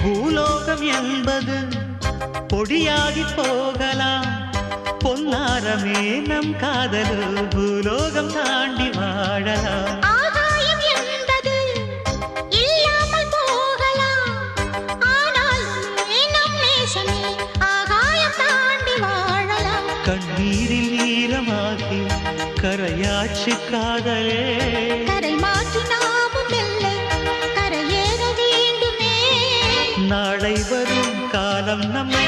பூலோகம் என்பது பொடியாகி போகலாம், பொன்னாரமே நம் காதலு பூலோகம் தாண்டி வாழலாம். ஆகாயம் என்பது இல்லாமல் போகலாம், ஆனால் நம் நேசமே ஆகாயம் தாண்டி வாழலாம். கண்ணீரில் ஈரமாகி கரையாட்சி காதலே, கரை மாற்றி நாமும் வெல்ல கரையேற வேண்டுமே. நாளை வரும் காலம் நம்மை